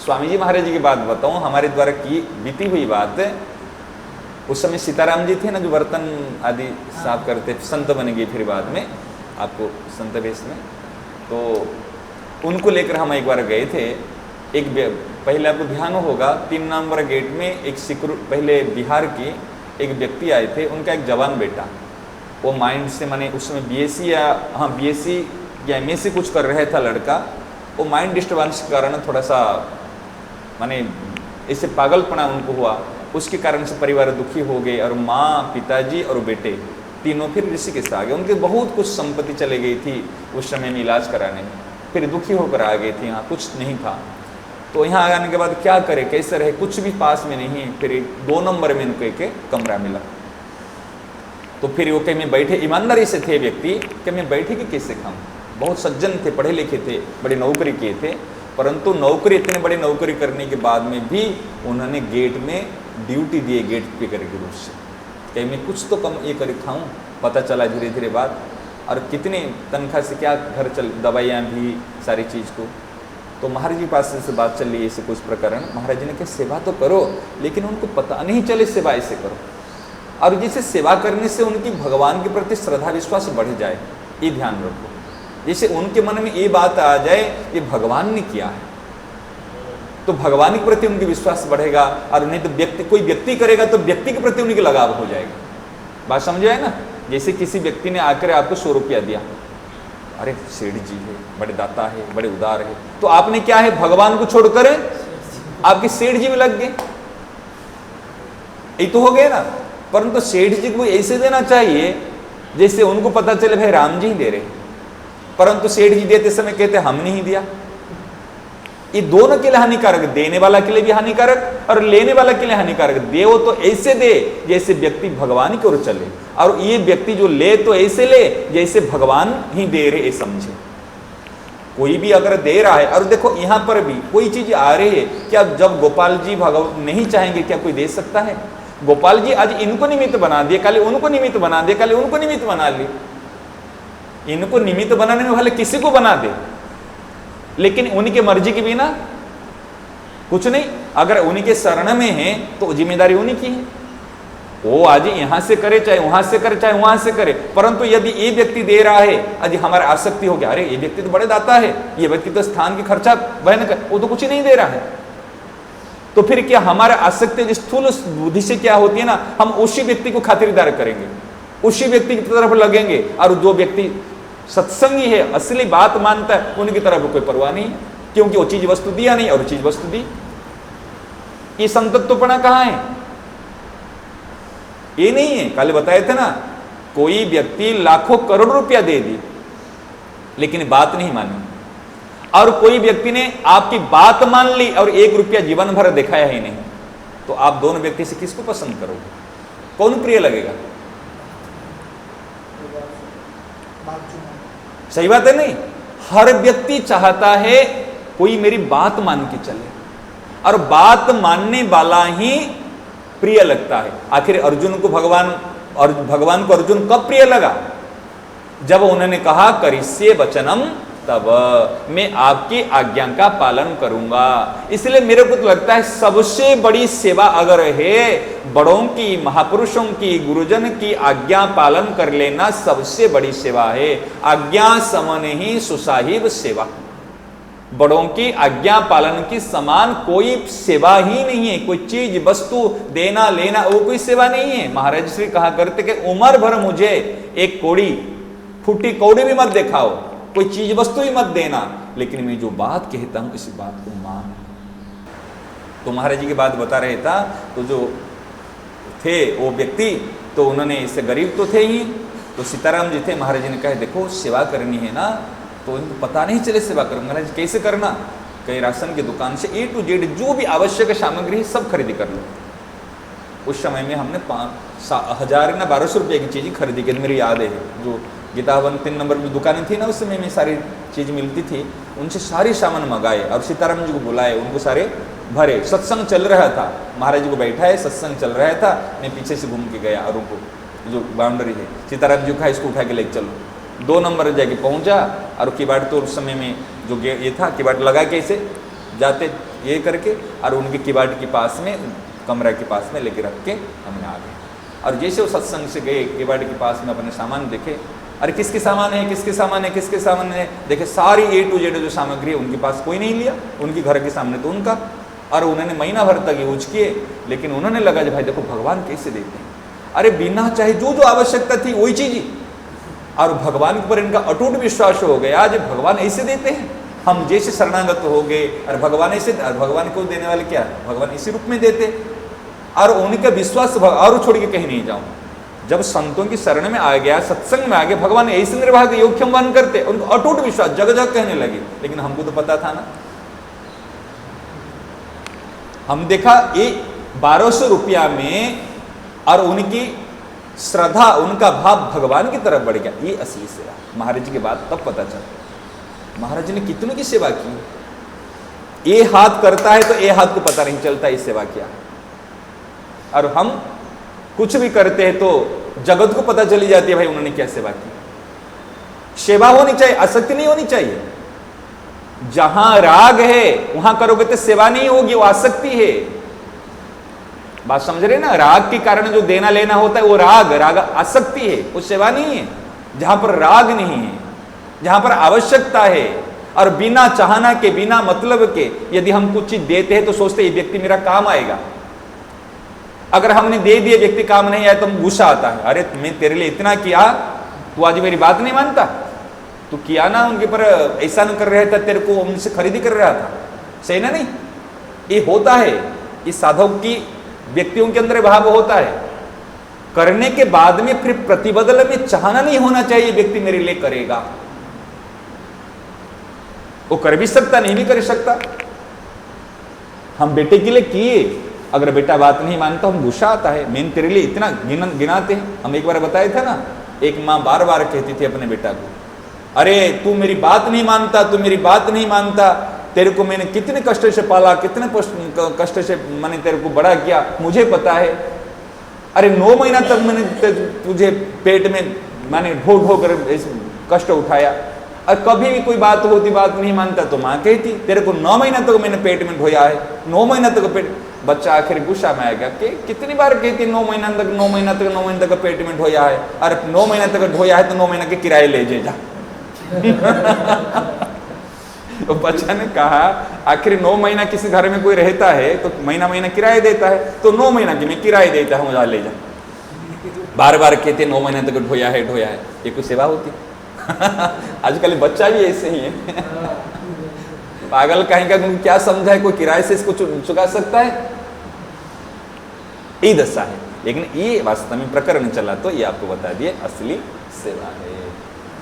स्वामी जी महाराज जी की बात बताऊं, हमारे द्वारा की बीती हुई बात। उस समय सीताराम जी थे ना, जो बर्तन आदि साफ करते, संत बन गए फिर बाद में आपको संत वेश में, तो उनको लेकर हम एक बार गए थे। एक पहले आपको ध्यान होगा 3 नंबर गेट में एक पहले बिहार की एक व्यक्ति आए थे, उनका एक जवान बेटा, वो माइंड से माने उस समय बीएससी या एमएससी कुछ कर रहा था लड़का, वो माइंड डिस्टर्बेंस के कारण थोड़ा सा माने इससे पागलपना उनको हुआ, उसके कारण से परिवार दुखी हो गए, और माँ, पिताजी और बेटे तीनों फिर ऋषिकेश आ गए। उनके बहुत कुछ संपत्ति चले गई थी उस समय में इलाज कराने में, फिर दुखी होकर आ गए थे, यहाँ कुछ नहीं था। तो यहाँ आने के बाद क्या करे, कैसे रहे, कुछ भी पास में नहीं। फिर 2 नंबर में उनको एक कमरा मिला, तो फिर वो कहीं में बैठे, ईमानदारी से थे व्यक्ति, कि मैं बैठे कि कैसे खाऊं। बहुत सज्जन थे, पढ़े लिखे थे, बड़ी नौकरी किए थे, परंतु नौकरी, इतने बड़ी नौकरी करने के बाद में भी उन्होंने गेट में ड्यूटी दिए, गेट पे करके रूप से, कहीं मैं कुछ तो कम ये कर खाऊं। पता चला धीरे धीरे बात, और कितने तनख्वाह से क्या घर चल, दवाइयाँ भी, सारी चीज़ को। तो महाराज जी पास से बात चल रही है, ऐसे कुछ प्रकरण। महाराज जी ने कहा सेवा तो करो, लेकिन उनको पता नहीं चले सेवा ऐसे करो, और जिसे सेवा करने से उनकी भगवान के प्रति श्रद्धा विश्वास बढ़ जाए, ये ध्यान रखो। जैसे उनके मन में ये बात आ जाए ये भगवान ने किया है, तो भगवान के प्रति उनकी विश्वास बढ़ेगा, और नहीं तो कोई व्यक्ति करेगा तो व्यक्ति के प्रति उनकी लगाव हो जाएगा। बात समझ आए ना? जैसे किसी व्यक्ति ने आकर आपको 100 रुपया दिया, अरे सेठ जी है, बड़े दाता है, बड़े उदार है, तो आपने क्या है, भगवान को छोड़कर आपके सेठ जी में लग गए, ये तो हो गया ना। परंतु सेठ जी को ऐसे देना चाहिए जैसे उनको पता चले भाई राम जी ही दे रहे, परंतु सेठ जी देते समय कहते हमने ही दिया। ये दोनों के लिए हानिकारक, देने वाला के लिए भी हानिकारक और लेने वाला के लिए हानिकारक। देव तो ऐसे दे जैसे व्यक्ति भगवान की ओर चले, और ये व्यक्ति जो ले तो ऐसे ले जैसे भगवान ही दे रहे समझे। कोई भी अगर दे रहा है, और देखो यहाँ पर भी कोई चीज आ रही है, क्या जब गोपाल जी भगवान नहीं चाहेंगे क्या कोई दे सकता है? गोपाल जी आज इनको निमित्त बना दिए, कल उनको निमित्त बना दिए, कल उनको निमित्त बना लिए। इनको निमित्त बनाने में भले किसी को बना दे, लेकिन उनकी मर्जी के बिना कुछ नहीं। अगर उनके शरण में है तो जिम्मेदारी उन्हीं की है, वो आज यहां से करे, चाहे वहां से करे, चाहे वहां से करे। परंतु यदि ये व्यक्ति दे रहा है, आज हमारा आसक्ति हो गया, अरे ये व्यक्ति तो बड़े दाता है, ये व्यक्ति तो स्थान की खर्चा वहन कर, वो तो कुछ ही नहीं दे रहा है, तो फिर क्या हमारा आसक्ति स्थूल बुद्धि से क्या होती है ना, हम उसी व्यक्ति को खातिरदार करेंगे, उसी व्यक्ति की तरफ लगेंगे, और जो व्यक्ति सत्संगी है, असली बात मानता है, उनकी तरफ कोई परवाह नहीं है, क्योंकि वो चीज वस्तु दिया नहीं और चीज वस्तु दी। ये संतत्वपना कहां है? ये नहीं है। कल बताए थे ना, कोई व्यक्ति लाखों करोड़ रुपया दे दी लेकिन बात नहीं मानी, और कोई व्यक्ति ने आपकी बात मान ली और 1 रुपया जीवन भर दिखाया ही नहीं, तो आप दोनों व्यक्ति से किसको पसंद करोगे? कौन प्रिय लगेगा? सही बात है नहीं? हर व्यक्ति चाहता है कोई मेरी बात मान के चले, और बात मानने वाला ही प्रिय लगता है। आखिर अर्जुन को भगवान को अर्जुन कब प्रिय लगा? जब उन्होंने कहा करिष्ये वचनम तब, मैं आपकी आज्ञा का पालन करूंगा। इसलिए मेरे को तो लगता है सबसे बड़ी सेवा अगर है, बड़ों की, महापुरुषों की, गुरुजन की आज्ञा पालन कर लेना सबसे बड़ी सेवा है। आज्ञा समन ही सुसाहिब सेवा, बड़ों की आज्ञा पालन की समान कोई सेवा ही नहीं है। कोई चीज वस्तु देना लेना वो कोई सेवा नहीं है। महाराज श्री कहा करते कि उम्र भर मुझे एक कौड़ी, फूटी कौड़ी भी मत दिखाओ, कोई चीज वस्तु ही मत देना, लेकिन मैं जो बात कहता हूं इसी बात को मान। तो महाराज जी की बात बता रहे था, तो जो थे वो व्यक्ति, तो उन्होंने इससे गरीब तो थे ही, तो सीताराम जी थे। महाराज जी ने कहा देखो सेवा करनी है ना, तो इनको पता नहीं चले सेवा करो। महाराज कैसे करना? कई राशन की दुकान से A to Z जो भी आवश्यक सामग्री है सब खरीदी कर लो। उस समय में हमने 1000 ना 1200 रुपये की चीज़ खरीदी की, मेरी याद है। जो गीतावन 3 नंबर में दुकानें थी ना, उस समय में सारी चीज़ मिलती थी, उनसे सारी सामान मंगाए और सीताराम जी को बुलाए, उनको सारे भरे। सत्संग चल रहा था, महाराज जी को बैठा है, सत्संग चल रहा था, मैं पीछे से घूम के गया और उनको जो बाउंड्री है, सीताराम जी को कहा इसको उठा के लेके चलो। 2 नंबर जाके पहुंचा, और किवाड़ तो उस समय में जो ये था, किवाड़ लगा के ऐसे जाते ये करके, और उनके किवाड़ के पास में, कमरा के पास में लेके रख के हमने आ गए। और जैसे वो सत्संग से गए, किवाड़ के पास में अपने सामान देखे, अरे किसके सामान है, किसके सामान है, किसके सामान है, देखे सारी A to Z जो सामग्री है उनके पास कोई नहीं लिया, उनके घर के सामने तो उनका। और उन्होंने महीना भर तक यूज किए, लेकिन उन्होंने लगा जो भाई देखो भगवान कैसे देते हैं, अरे बिना चाहे जो जो आवश्यकता थी वही चीज ही, और भगवान के ऊपर इनका अटूट विश्वास हो गया आज भगवान ऐसे देते हैं, हम जैसे शरणागत हो गए और भगवान ऐसे, भगवान को देने वाले क्या, भगवान इसी रूप में देते, और उनका विश्वास और छोड़ के कहीं नहीं जाऊं। जब संतों की शरण में आ गया, सत्संग में आ गया, भगवान ऐसे निर्वाह के योग्यम वन करते, उनको अटूट विश्वास जगह जगह कहने लगे। लेकिन हमको तो पता था ना, हम देखा ये 1200 रुपया में, और उनकी श्रद्धा, उनका भाव भगवान की तरफ बढ़ गया। ये असली सेवा महाराज जी के बाद तब पता चला महाराज जी ने कितनों की सेवा की। ये हाथ करता है तो ये हाथ को पता नहीं चलता ये सेवा क्या, और हम कुछ भी करते हैं तो जगत को पता चली जाती है भाई उन्होंने क्या सेवा की। सेवा होनी चाहिए, आसक्ति नहीं होनी चाहिए। जहां राग है वहां करोगे तो सेवा नहीं होगी, वो आसक्ति है। बात समझ रहे ना, राग के कारण जो देना लेना होता है वो राग आसक्ति है, वो सेवा नहीं है। जहां पर राग नहीं है, जहां पर आवश्यकता है, और बिना चाहना के, बिना मतलब के यदि हम कुछ चीज देते हैं तो सोचते ये व्यक्ति मेरा काम आएगा। अगर हमने दे दिए, व्यक्ति काम नहीं आया तो हम गुस्सा आता है, अरे मैं तेरे लिए इतना किया, तू आज मेरी बात नहीं मानता, तू किया ना उनके पर ऐसा न कर रहा था, तेरे को उनसे खरीदी कर रहा था, सही ना? नहीं, ये होता है, इस साधक की व्यक्तियों के अंदर भाव होता है। करने के बाद में फिर प्रतिबदल में चाहना नहीं होना चाहिए व्यक्ति मेरे लिए करेगा। वो कर भी सकता, नहीं भी कर सकता। हम बेटे के लिए किए, अगर बेटा बात नहीं मानता हम गुस्सा आता है, मैं तेरे लिए इतना गिनाते हैं। हम एक बार बताए थे ना, एक माँ बार बार कहती थी अपने बेटा को, अरे तू मेरी बात नहीं मानता, तू मेरी बात नहीं मानता, तेरे को मैंने कितने कष्ट से पाला, कितने कष्ट से मैंने तेरे को बड़ा किया, मुझे पता है। अरे 9 महीना तक मैंने तुझे पेट में मैंने ढो ढो कर कष्ट उठाया, और कभी भी कोई बात होती, बात नहीं मानता तो माँ कहती तेरे को 9 महीना तक मैंने पेट में ढोया है, 9 महीना तक पेट। बच्चा आखिर गुस्सा में आ गया कि कितनी बार कहती 9 महीना तक पेट में ढोया है, और 9 महीना तक ढोया है तो 9 महीना के किराए ले जा। तो बच्चा ने कहा आखिर 9 महीना किसी घर में कोई रहता है तो महीना महीना किराया देता है, तो 9 महीना की मैं किराया देता हूँ, जा ले जा। बार बार कहते 9 महीना तक ढोया है, ये कोई सेवा होती? आजकल बच्चा भी ऐसे ही है, पागल कहीं का, क्या समझा है, कोई किराए से इसको चुका सकता है? दशा है। लेकिन ये वास्तव में प्रकरण चला तो ये आपको बता दिए असली सेवा है।